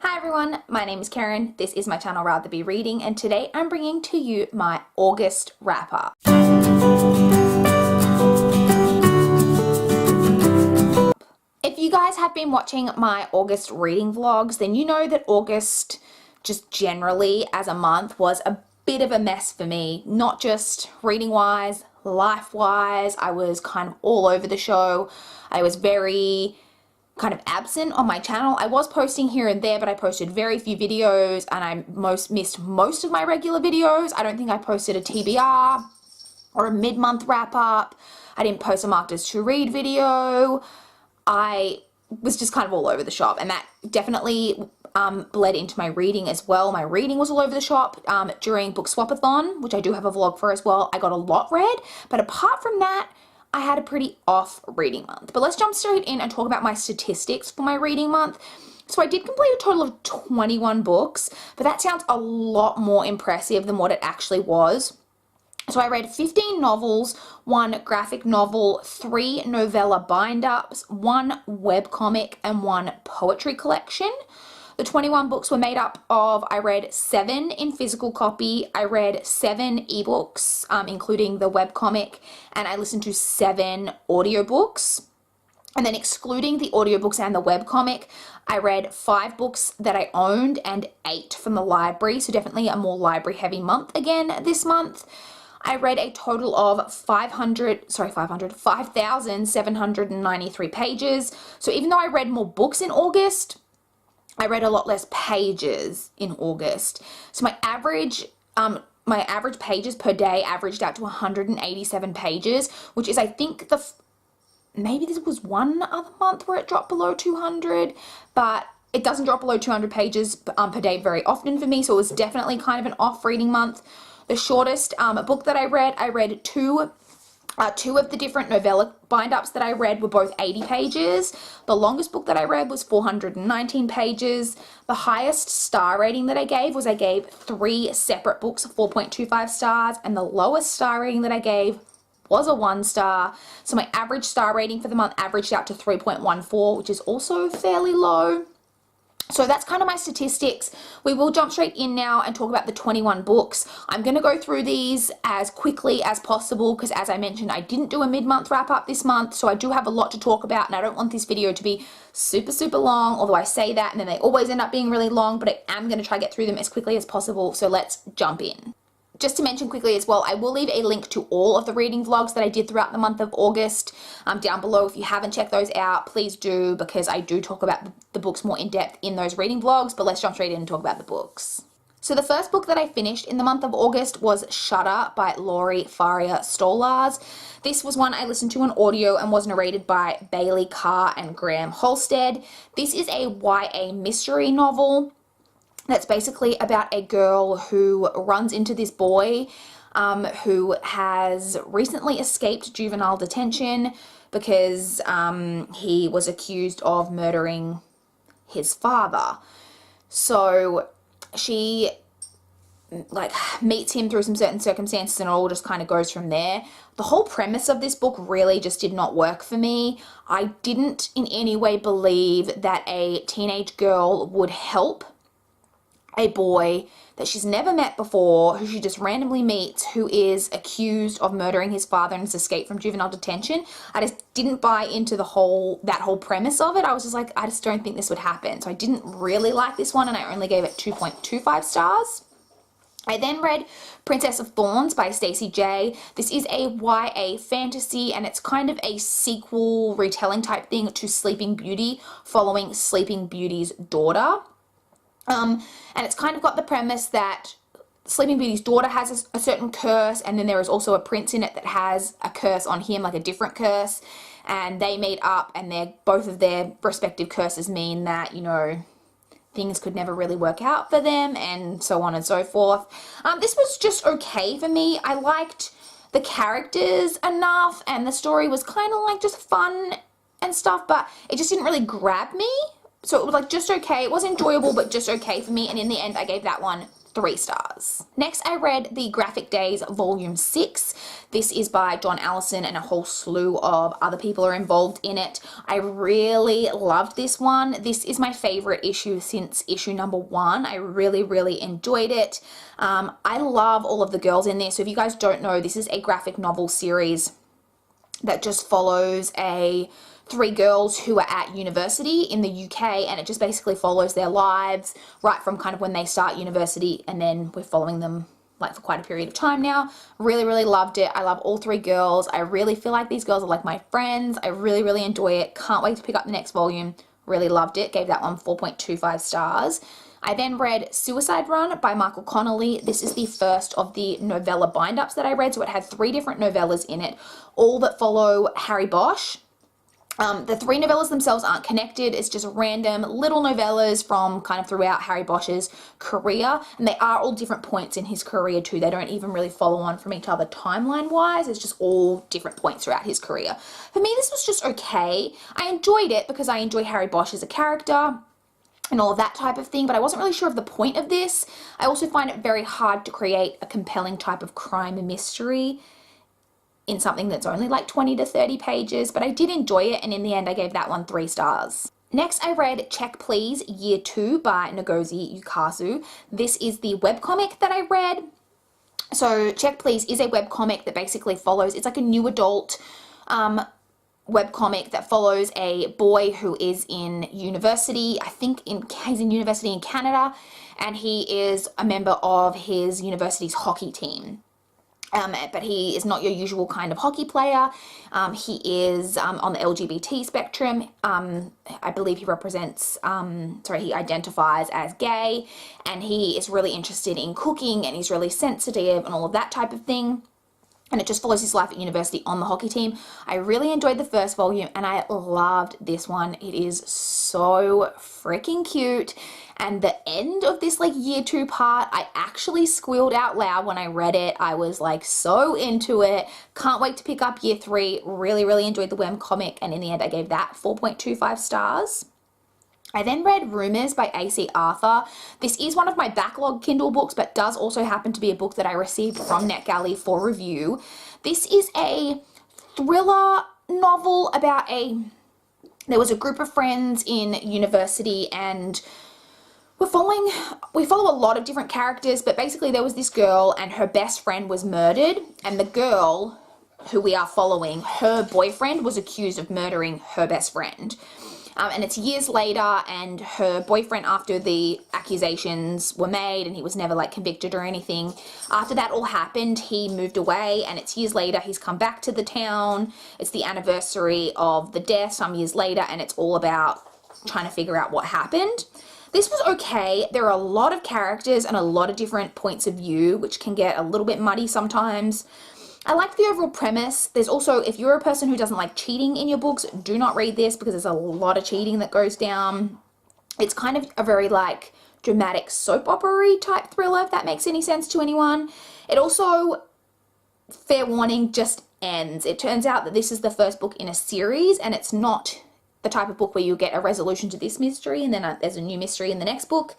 Hi everyone, my name is Karen, this is my channel RatherBeReading, and today I'm bringing to you my August wrap-up. If you guys have been watching my August reading vlogs, then you know that August, just generally as a month, was a bit of a mess for me. Not just reading-wise, life-wise, I was kind of all over the show. I was very kind of absent on my channel. I was posting here and there, but I posted very few videos and I missed most of my regular videos. I don't think I posted a TBR or a mid-month wrap-up. I didn't post a marked as to read video. I was just kind of all over the shop, and that definitely bled into my reading as well. My reading was all over the shop during Book Swapathon, which I do have a vlog for as well. I got a lot read, but apart from that, I had a pretty off reading month. But let's jump straight in and talk about my statistics for my reading month. So I did complete a total of 21 books, but that sounds a lot more impressive than what it actually was. So I read 15 novels, 1 graphic novel, 3 novella bind-ups, 1 webcomic, and 1 poetry collection. The 21 books were made up of, I read 7 in physical copy, I read 7 ebooks, including the webcomic, and I listened to 7 audiobooks. And then excluding the audiobooks and the webcomic, I read 5 books that I owned and 8 from the library, so definitely a more library-heavy month again this month. I read a total of 5,793 pages. So even though I read more books in August, I read a lot less pages in August. So my average pages per day averaged out to 187 pages, which is, I think, maybe this was one other month where it dropped below 200, but it doesn't drop below 200 pages per day very often for me, so it was definitely kind of an off reading month. The shortest book that I read two of the different novella bind-ups that I read were both 80 pages. The longest book that I read was 419 pages. The highest star rating that I gave 3 separate books 4.25 stars, and the lowest star rating that I gave was a 1 star. So my average star rating for the month averaged out to 3.14, which is also fairly low. So that's kind of my statistics. We will jump straight in now and talk about the 21 books. I'm going to go through these as quickly as possible because, as I mentioned, I didn't do a mid-month wrap-up this month, so I do have a lot to talk about, and I don't want this video to be super, super long, although I say that and then they always end up being really long, but I am going to try to get through them as quickly as possible, so let's jump in. Just to mention quickly as well, I will leave a link to all of the reading vlogs that I did throughout the month of August down below. If you haven't checked those out, please do, because I do talk about the books more in depth in those reading vlogs, but let's jump straight in and talk about the books. So the first book that I finished in the month of August was Shudder by Laurie Faria Stolars. This was one I listened to on audio and was narrated by Bailey Carr and Graham Halstead. This is a YA mystery novel that's basically about a girl who runs into this boy who has recently escaped juvenile detention because he was accused of murdering his father. So she meets him through some certain circumstances, and it all just kind of goes from there. The whole premise of this book really just did not work for me. I didn't in any way believe that a teenage girl would help a boy that she's never met before, who she just randomly meets, who is accused of murdering his father and has escaped from juvenile detention. I just didn't buy into that whole premise of it. I was just like, I just don't think this would happen. So I didn't really like this one, and I only gave it 2.25 stars. I then read Princess of Thorns by Stacey J. This is a YA fantasy, and it's kind of a sequel retelling type thing to Sleeping Beauty, following Sleeping Beauty's daughter. And it's kind of got the premise that Sleeping Beauty's daughter has a certain curse, and then there is also a prince in it that has a curse on him, like a different curse, and they meet up, and both of their respective curses mean that, you know, things could never really work out for them, and so on and so forth. This was just okay for me. I liked the characters enough, and the story was kind of like just fun and stuff, but it just didn't really grab me. So it was like just okay. It was enjoyable, but just okay for me. And in the end, I gave that one 3 stars. Next, I read The Graphic Days Volume 6. This is by John Allison and a whole slew of other people are involved in it. I really loved this one. This is my favorite issue since issue number 1. I really enjoyed it. I love all of the girls in this. So if you guys don't know, this is a graphic novel series that just follows 3 girls who are at university in the UK, and it just basically follows their lives right from kind of when they start university, and then we're following them like for quite a period of time now. Really loved it. I love all 3 girls. I really feel like these girls are like my friends. I really enjoy it. Can't wait to pick up the next volume. Really loved it. Gave that one 4.25 stars. I then read Suicide Run by Michael Connolly. This is the first of the novella bind-ups that I read, so it had 3 different novellas in it, all that follow Harry Bosch. The 3 novellas themselves aren't connected. It's just random little novellas from kind of throughout Harry Bosch's career, and they are all different points in his career too. They don't even really follow on from each other timeline-wise. It's just all different points throughout his career. For me, this was just okay. I enjoyed it because I enjoy Harry Bosch as a character and all of that type of thing, but I wasn't really sure of the point of this. I also find it very hard to create a compelling type of crime and mystery in something that's only like 20 to 30 pages, but I did enjoy it, and in the end I gave that one 3 stars. Next, I read Check Please Year 2 by Ngozi Ukazu. This is the webcomic that I read. So Check Please is a webcomic that basically follows, it's like a new adult webcomic that follows a boy who is in university. I think he's in university in Canada, and he is a member of his university's hockey team. But he is not your usual kind of hockey player. He is on the LGBT spectrum. I believe he represents, he identifies as gay, and he is really interested in cooking, and he's really sensitive and all of that type of thing. And it just follows his life at university on the hockey team. I really enjoyed the first volume, and I loved this one. It is so freaking cute. And the end of this like year 2 part, I actually squealed out loud when I read it. I was like so into it. Can't wait to pick up year 3. Really enjoyed the webcomic, and in the end I gave that 4.25 stars. I then read Rumors by A.C. Arthur. This is one of my backlog Kindle books, but does also happen to be a book that I received from NetGalley for review. This is a thriller novel about there was a group of friends in university, and we follow a lot of different characters, but basically there was this girl and her best friend was murdered, and the girl who we are following, her boyfriend was accused of murdering her best friend. And it's years later, and her boyfriend, after the accusations were made and he was never like convicted or anything, after that all happened, he moved away, and it's years later, he's come back to the town. It's the anniversary of the death some years later, and it's all about trying to figure out what happened. This was okay. There are a lot of characters and a lot of different points of view, which can get a little bit muddy sometimes. I like the overall premise. There's also, if you're a person who doesn't like cheating in your books, do not read this because there's a lot of cheating that goes down. It's kind of a very like dramatic soap opera-y type thriller, if that makes any sense to anyone. It also, fair warning, just ends. It turns out that this is the first book in a series, and it's not the type of book where you get a resolution to this mystery and then there's a new mystery in the next book.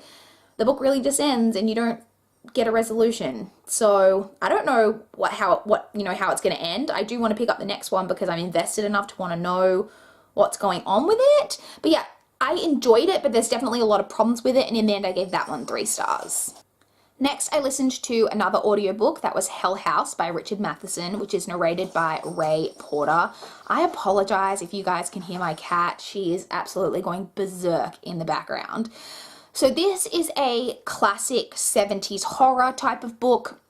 The book really just ends and you don't get a resolution. So I don't know how it's going to end. I do want to pick up the next one because I'm invested enough to want to know what's going on with it. But yeah, I enjoyed it, but there's definitely a lot of problems with it, and in the end I gave that one 3 stars. Next, I listened to another audiobook that was Hell House by Richard Matheson, which is narrated by Ray Porter. I apologize if you guys can hear my cat. She is absolutely going berserk in the background. So this is a classic 70s horror type of book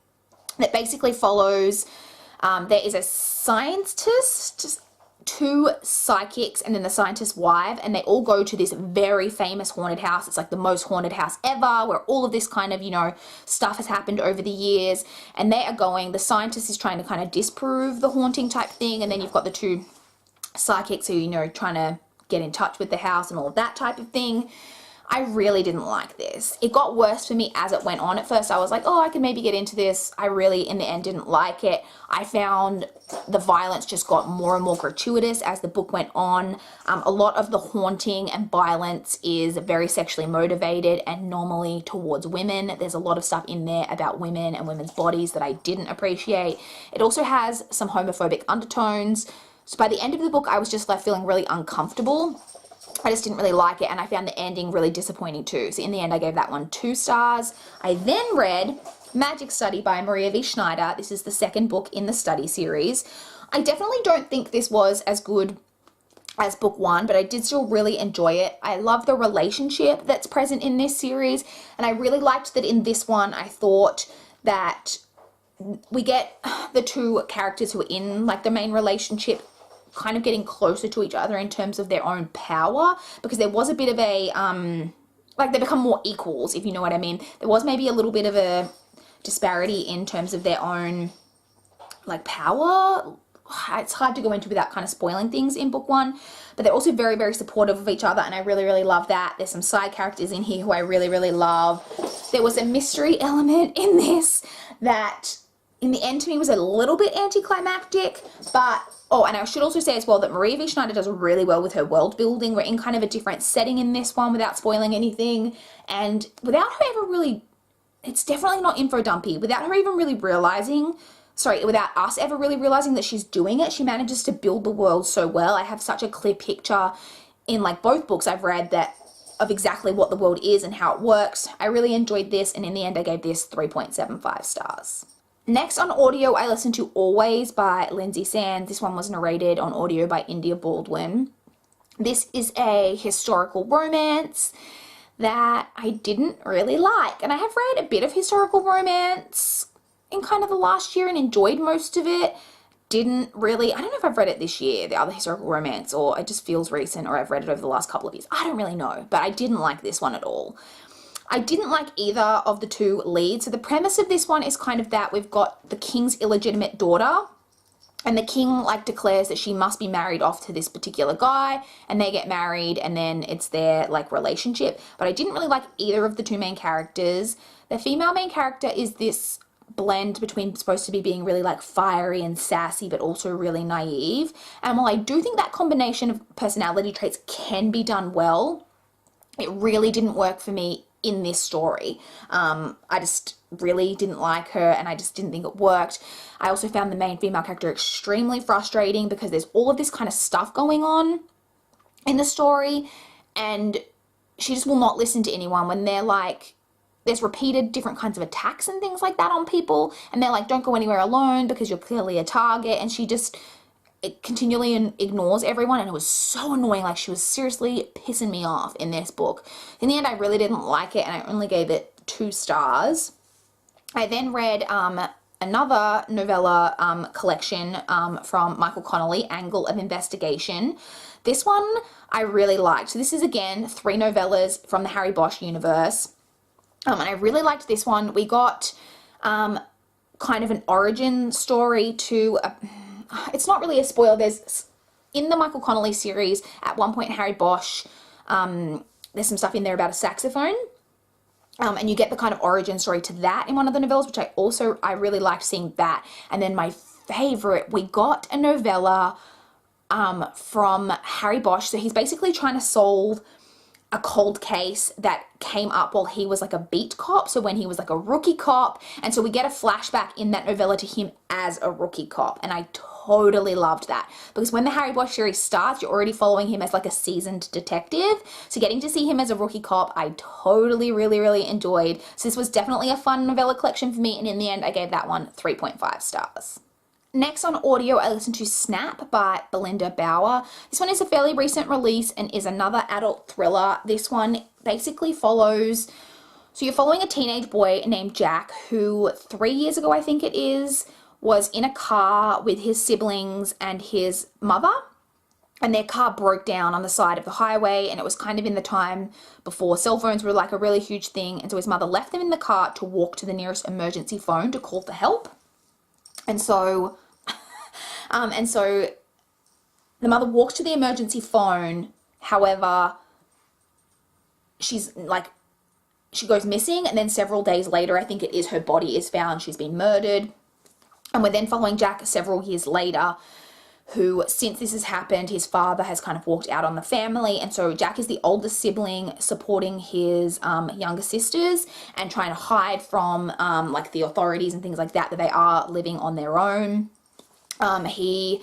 that basically follows, there is a scientist, 2 psychics, and then the scientist's wife, and they all go to this very famous haunted house. It's like the most haunted house ever, where all of this kind of, stuff has happened over the years, and they are going, the scientist is trying to kind of disprove the haunting type thing, and then you've got the 2 psychics who, trying to get in touch with the house and all of that type of thing. I really didn't like this. It got worse for me as it went on. At first I was like, oh, I can maybe get into this. I really, in the end, didn't like it. I found the violence just got more and more gratuitous as the book went on. A lot of the haunting and violence is very sexually motivated and normally towards women. There's a lot of stuff in there about women and women's bodies that I didn't appreciate. It also has some homophobic undertones. So by the end of the book, I was just left feeling really uncomfortable. I just didn't really like it, and I found the ending really disappointing too. So in the end, I gave that one 2 stars. I then read Magic Study by Maria V. Schneider. This is the second book in the study series. I definitely don't think this was as good as book 1, but I did still really enjoy it. I love the relationship that's present in this series, and I really liked that in this one, I thought that we get the 2 characters who are in like the main relationship kind of getting closer to each other in terms of their own power, because there was a bit of a like they become more equals, if you know what I mean. There was maybe a little bit of a disparity in terms of their own like power. It's hard to go into without kind of spoiling things in book 1, but they're also very, very supportive of each other, and I really, really love that. There's some side characters in here who I really, really love. There was a mystery element in this that in the end to me was a little bit anticlimactic, but oh, and I should also say as well that Maria V. Schneider does really well with her world building. We're in kind of a different setting in this one without spoiling anything, and without her ever really, it's definitely not info dumpy, without her even really realizing, without us ever really realizing that she's doing it, she manages to build the world so well. I have such a clear picture in like both books I've read that of exactly what the world is and how it works. I really enjoyed this, and in the end I gave this 3.75 stars. Next on audio, I listened to Always by Lindsay Sands. This one was narrated on audio by India Baldwin. This is a historical romance that I didn't really like. And I have read a bit of historical romance in kind of the last year and enjoyed most of it. Didn't really, I don't know if I've read it this year, the other historical romance, or it just feels recent, or I've read it over the last couple of years. I don't really know, but I didn't like this one at all. I didn't like either of the 2 leads. So the premise of this one is kind of that we've got the king's illegitimate daughter, and the king like declares that she must be married off to this particular guy, and they get married, and then it's their like relationship. But I didn't really like either of the 2 main characters. The female main character is this blend between supposed to be being really like fiery and sassy, but also really naive. And while I do think that combination of personality traits can be done well, it really didn't work for me in this story. I just really didn't like her, and I just didn't think it worked. I also found the main female character extremely frustrating because there's all of this kind of stuff going on in the story, and she just will not listen to anyone when they're like, there's repeated different kinds of attacks and things like that on people, and they're like, don't go anywhere alone because you're clearly a target, and she just continually ignores everyone, and it was so annoying. Like, she was seriously pissing me off in this book. In the end, I really didn't like it, and I only gave it 2 stars. I then read another novella collection from Michael Connolly, Angle of Investigation. This one I really liked. So this is, again, 3 novellas from the Harry Bosch universe, and I really liked this one. We got kind of an origin story to it's not really a spoiler. There's, in the Michael Connolly series, at one point Harry Bosch, there's some stuff in there about a saxophone, and you get the kind of origin story to that in one of the novellas, which I really liked seeing that. And then my favorite, we got a novella from Harry Bosch. So he's basically trying to solve a cold case that came up while he was like a beat cop, so when he was like a rookie cop, and so we get a flashback in that novella to him as a rookie cop, and I totally loved that, because when the Harry Bosch series starts, you're already following him as like a seasoned detective, so getting to see him as a rookie cop, I totally really enjoyed. So this was definitely a fun novella collection for me, and in the end I gave that one 3.5 stars. Next on audio, I listened to Snap by Belinda Bauer. This one is a fairly recent release and is another adult thriller. This one basically follows, so you're following a teenage boy named Jack who 3 years ago, I think it is, was in a car with his siblings and his mother, and their car broke down on the side of the highway, and it was kind of in the time before cell phones were like a really huge thing, and so his mother left them in the car to walk to the nearest emergency phone to call for help. And so the mother walks to the emergency phone. However, she's like, she goes missing, and then several days later, I think it is, her body is found. She's been murdered. And we're then following Jack several years later, who, since this has happened, his father has kind of walked out on the family. And so Jack is the oldest sibling, supporting his younger sisters and trying to hide from like the authorities and things like that, that they are living on their own. He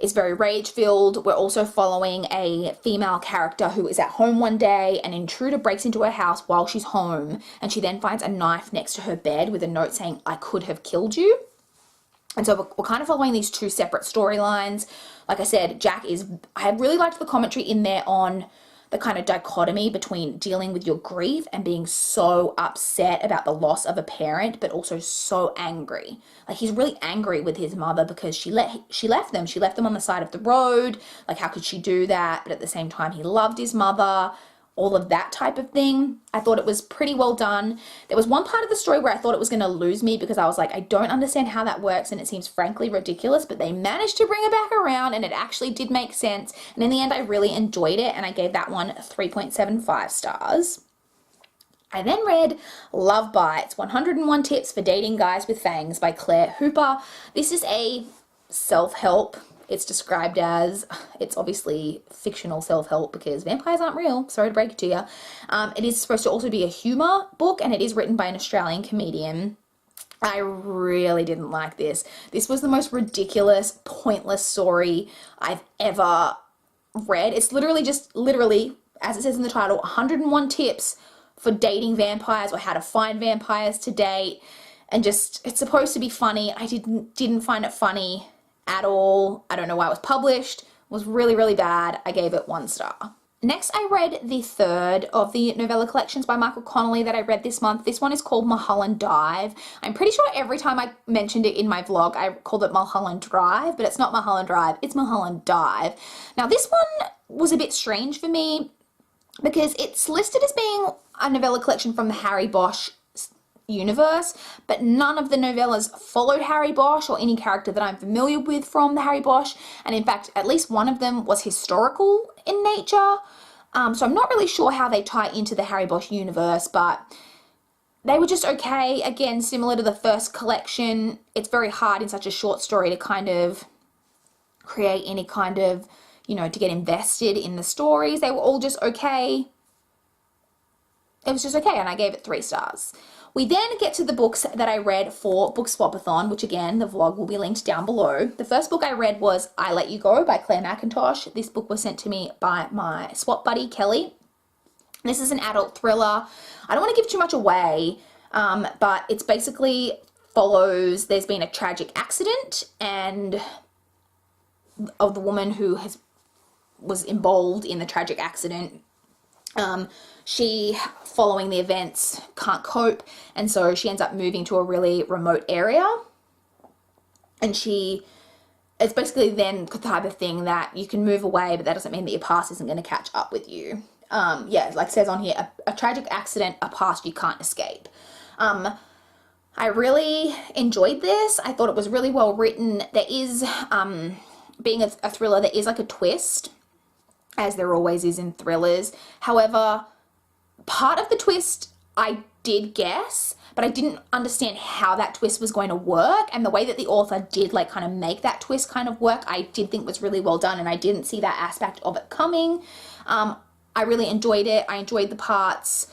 is very rage-filled. We're also following a female character who is at home one day. An intruder breaks into her house while she's home, and she then finds a knife next to her bed with a note saying, "I could have killed you." And so we're kind of following these two separate storylines. Like I said, I really liked the commentary in there on the kind of dichotomy between dealing with your grief and being so upset about the loss of a parent, but also so angry. Like, he's really angry with his mother because she left them. She left them on the side of the road. Like, how could she do that? But at the same time, he loved his mother. All of that type of thing. I thought it was pretty well done. There was one part of the story where I thought it was going to lose me because I was like, I don't understand how that works, and it seems frankly ridiculous, but they managed to bring it back around and it actually did make sense. And in the end, I really enjoyed it, and I gave that one 3.75 stars. I then read Love Bites, 101 Tips for Dating Guys with Fangs by Claire Hooper. This is a self-help. It's described as, it's obviously fictional self-help because vampires aren't real. Sorry to break it to you. It is supposed to also be a humor book, and it is written by an Australian comedian. I really didn't like this. This was the most ridiculous, pointless story I've ever read. It's literally, as it says in the title, 101 tips for dating vampires, or how to find vampires to date. And just, it's supposed to be funny. I didn't find it funny at all. I don't know why it was published. It was really, really bad. I gave it 1 star. Next, I read the third of the novella collections by Michael Connolly that I read this month. This one is called Holland Dive. I'm pretty sure every time I mentioned it in my vlog, I called it Mulholland Drive, but it's not Mulholland Drive, it's Mulholland Dive. Now, this one was a bit strange for me because it's listed as being a novella collection from the Harry Bosch universe, but none of the novellas followed Harry Bosch or any character that I'm familiar with from the Harry Bosch, and in fact at least one of them was historical in nature, so I'm not really sure how they tie into the Harry Bosch universe, but they were just okay. Again, similar to the first collection, it's very hard in such a short story to kind of create any kind of, to get invested in the stories. They were all just okay. It was just okay, and I gave it 3 stars. We then get to the books that I read for Book Swap-a-thon, which again, the vlog will be linked down below. The first book I read was I Let You Go by Claire McIntosh. This book was sent to me by my swap buddy, Kelly. This is an adult thriller. I don't want to give too much away, but it's basically follows, there's been a tragic accident, and of the woman who was involved in the tragic accident, she, following the events, can't cope, and so she ends up moving to a really remote area, and it's basically then the type of thing that you can move away, but that doesn't mean that your past isn't going to catch up with you. Yeah, like it says on here, a tragic accident, a past you can't escape. I really enjoyed this. I thought it was really well written. There is, being a thriller, there is like a twist, as there always is in thrillers. However, part of the twist I did guess, but I didn't understand how that twist was going to work, and the way that the author did like kind of make that twist kind of work, I did think was really well done, and I didn't see that aspect of it coming. I really enjoyed it. I enjoyed the parts.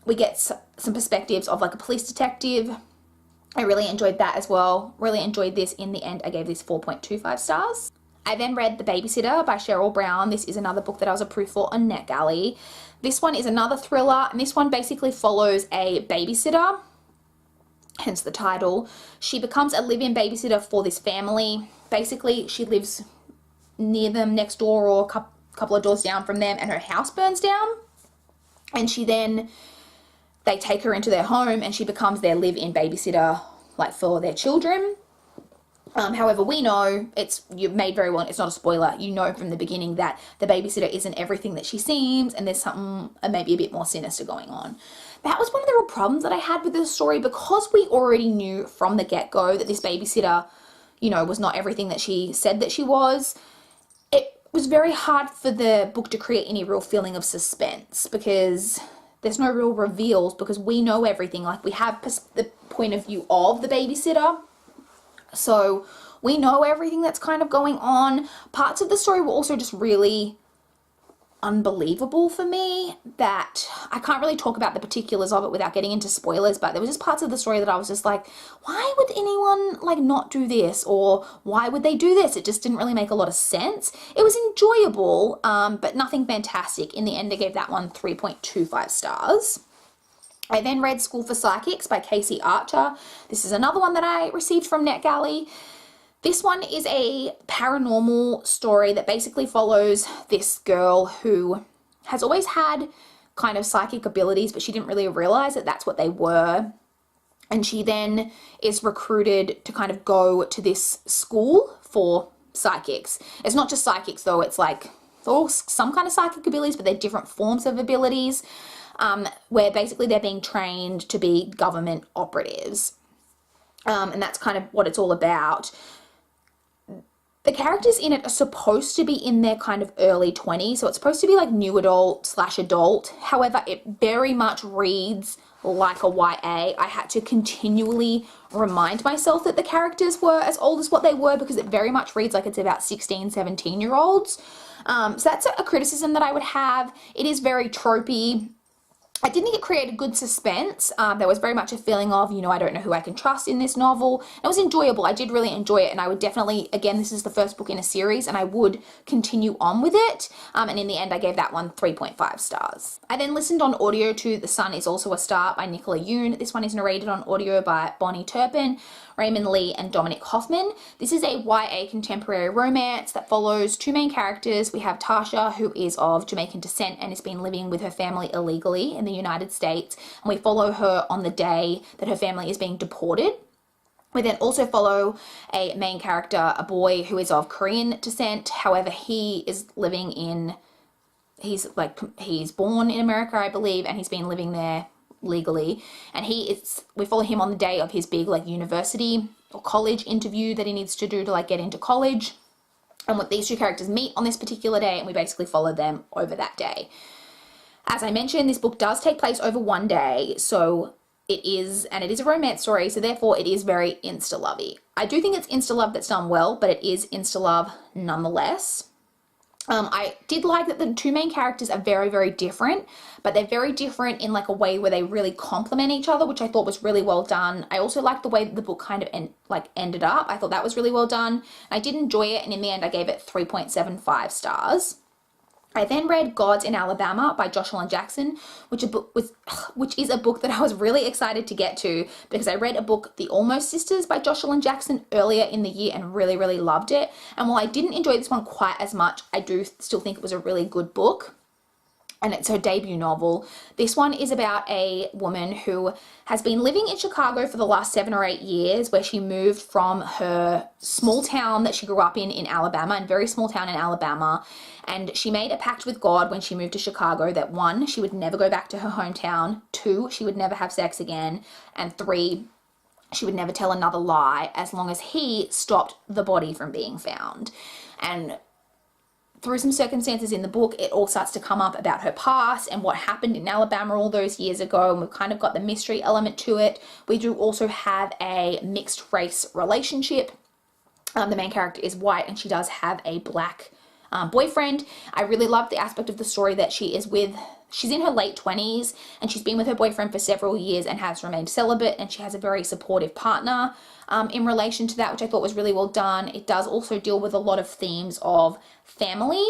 We get some perspectives of like a police detective. I really enjoyed that as well. Really enjoyed this. In the end, I gave this 4.25 stars. I then read The Babysitter by Cheryl Brown. This is another book that I was approved for on NetGalley. This one is another thriller, and this one basically follows a babysitter, hence the title. She becomes a live-in babysitter for this family. Basically, she lives near them, next door, or a couple of doors down from them, and her house burns down. And they take her into their home, and she becomes their live-in babysitter, like for their children. However, we know, you've made very well, it's not a spoiler, you know from the beginning that the babysitter isn't everything that she seems, and there's something maybe a bit more sinister going on. That was one of the real problems that I had with this story, because we already knew from the get-go that this babysitter, was not everything that she said that she was. was very hard for the book to create any real feeling of suspense because there's no real reveals because we know everything. Like, we have the point of view of the babysitter, so we know everything that's kind of going on. Parts of the story were also just really unbelievable for me, that I can't really talk about the particulars of it without getting into spoilers, but there was just parts of the story that I was just like, why would anyone like not do this, or why would they do this? It just didn't really make a lot of sense. It was enjoyable, but nothing fantastic. In the end, I gave that one 3.25 stars. I then read School for Psychics by Casey Archer. This is another one that I received from NetGalley. This one is a paranormal story that basically follows this girl who has always had kind of psychic abilities, but she didn't really realize that that's what they were. And she then is recruited to kind of go to this school for psychics. It's not just psychics though, it's like all some kind of psychic abilities, but they're different forms of abilities, where basically they're being trained to be government operatives. And that's kind of what it's all about. The characters in it are supposed to be in their kind of early 20s, so it's supposed to be like new adult / adult. However, it very much reads like a YA. I had to continually remind myself that the characters were as old as what they were because it very much reads like it's about 16, 17-year-olds. So that's a criticism that I would have. It is very tropey. I didn't think it created good suspense. There was very much a feeling of, I don't know who I can trust in this novel. It was enjoyable. I did really enjoy it, and I would definitely, again, this is the first book in a series, and I would continue on with it. And in the end, I gave that one 3.5 stars. I then listened on audio to The Sun Is Also a Star by Nicola Yoon. This one is narrated on audio by Bonnie Turpin, Raymond Lee, and Dominic Hoffman. This is a YA contemporary romance that follows two main characters. We have Tasha, who is of Jamaican descent and has been living with her family illegally in the United States, and we follow her on the day that her family is being deported. We then also follow a main character, a boy who is of Korean descent. However, he is living in, he's born in America, I believe, and he's been living there legally, and we follow him on the day of his big university or college interview that he needs to do to get into college. And what these two characters meet on this particular day, and we basically follow them over that day. As I mentioned, this book does take place over one day, so it is a romance story, so therefore it is very insta-lovey. I do think it's insta-love that's done well, but it is insta-love nonetheless. I did like that the two main characters are very, very different, but they're very different in a way where they really complement each other, which I thought was really well done. I also liked the way that the book kind of ended up. I thought that was really well done. I did enjoy it, and in the end I gave it 3.75 stars. I then read Gods in Alabama by Joshua Jackson, which is a book that I was really excited to get to because I read a book, The Almost Sisters by Joshua Jackson, earlier in the year and really, really loved it. And while I didn't enjoy this one quite as much, I do still think it was a really good book. And it's her debut novel. This one is about a woman who has been living in Chicago for the last 7 or 8 years, where she moved from her small town that she grew up in Alabama, and very small town in Alabama. And she made a pact with God when she moved to Chicago that 1, she would never go back to her hometown, 2, she would never have sex again, and 3, she would never tell another lie as long as he stopped the body from being found. And through some circumstances in the book, it all starts to come up about her past and what happened in Alabama all those years ago, and we've kind of got the mystery element to it. We do also have a mixed race relationship. The main character is white, and she does have a black boyfriend. I really love the aspect of the story that she's in her late 20s, and she's been with her boyfriend for several years and has remained celibate, and she has a very supportive partner in relation to that, which I thought was really well done. It does also deal with a lot of themes of family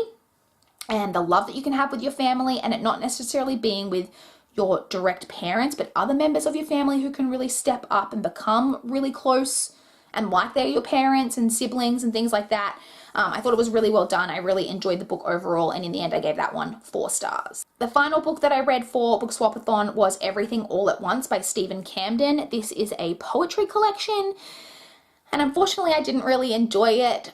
and the love that you can have with your family, and it not necessarily being with your direct parents, but other members of your family who can really step up and become really close and like they're your parents and siblings and things like that. I thought it was really well done. I really enjoyed the book overall, and in the end I gave that one 4 stars. The final book that I read for Book Swapathon was Everything All at Once by Stephen Camden. This is a poetry collection, and unfortunately I didn't really enjoy it.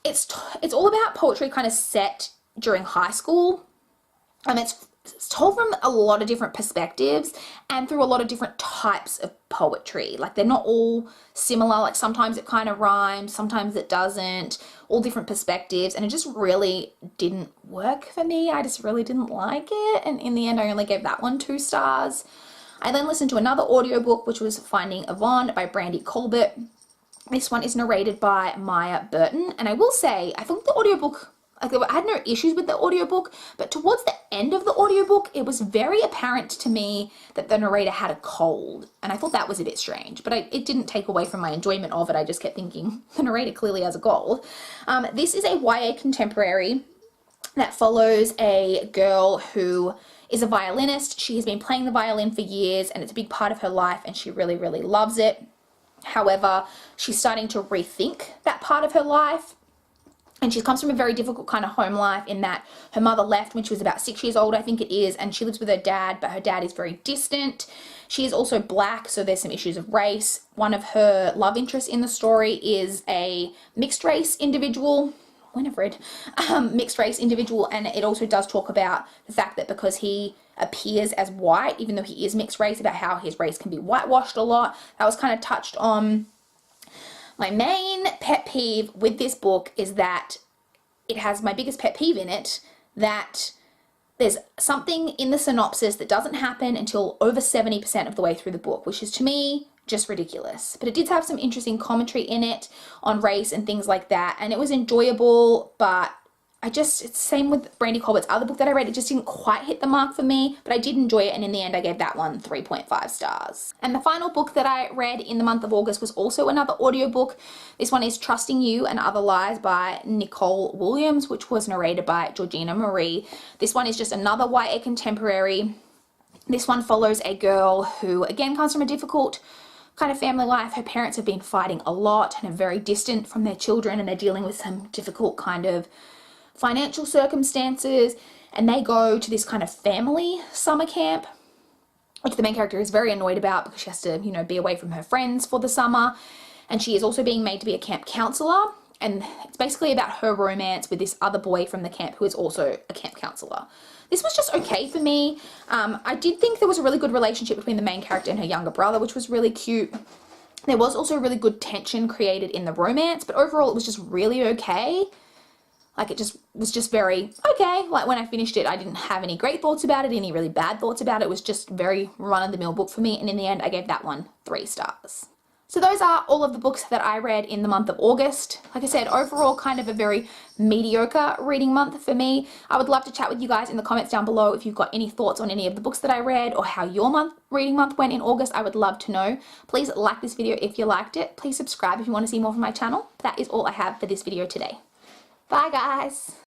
It's all about poetry kind of set during high school. it's told from a lot of different perspectives and through a lot of different types of poetry. Like they're not all similar. Like sometimes it kind of rhymes, sometimes it doesn't, all different perspectives. And it just really didn't work for me. I just really didn't like it. And in the end, I only gave that one 2 stars. I then listened to another audiobook, which was Finding Yvonne by Brandy Colbert. This one is narrated by Maya Burton. And I will say, I think the audiobook, I had no issues with the audiobook, but towards the end of the audiobook, it was very apparent to me that the narrator had a cold. And I thought that was a bit strange, but it didn't take away from my enjoyment of it. I just kept thinking, the narrator clearly has a cold. This is a YA contemporary that follows a girl who is a violinist. She has been playing the violin for years and it's a big part of her life and she really, really loves it. However, she's starting to rethink that part of her life. And she comes from a very difficult kind of home life in that her mother left when she was about 6 years old, I think it is, and she lives with her dad, but her dad is very distant. She is also black, so there's some issues of race. One of her love interests in the story is a mixed race individual. Mixed race individual, and it also does talk about the fact that because he appears as white, even though he is mixed race, about how his race can be whitewashed a lot. That was kind of touched on. My main pet peeve with this book is that it has my biggest pet peeve in it, that there's something in the synopsis that doesn't happen until over 70% of the way through the book, which is to me just ridiculous. But it did have some interesting commentary in it on race and things like that, and it was enjoyable, but it's the same with Brandy Colbert's other book that I read. It just didn't quite hit the mark for me, but I did enjoy it, and in the end I gave that one 3.5 stars. And the final book that I read in the month of August was also another audiobook. This one is Trusting You and Other Lies by Nicole Williams, which was narrated by Georgina Marie. This one is just another YA contemporary. This one follows a girl who, again, comes from a difficult kind of family life. Her parents have been fighting a lot and are very distant from their children, and they're dealing with some difficult kind of financial circumstances, and they go to this kind of family summer camp, which the main character is very annoyed about because she has to, be away from her friends for the summer, and she is also being made to be a camp counselor, and it's basically about her romance with this other boy from the camp who is also a camp counselor. This was just okay for me. I did think there was a really good relationship between the main character and her younger brother, which was really cute. There was also really good tension created in the romance, but overall it was just really okay. Like it just was just very okay. Like when I finished it, I didn't have any great thoughts about it, any really bad thoughts about it. It was just very run-of-the-mill book for me. And in the end, I gave that one 3 stars. So those are all of the books that I read in the month of August. Like I said, overall kind of a very mediocre reading month for me. I would love to chat with you guys in the comments down below if you've got any thoughts on any of the books that I read or how your reading month went in August. I would love to know. Please like this video if you liked it. Please subscribe if you want to see more from my channel. That is all I have for this video today. Bye guys!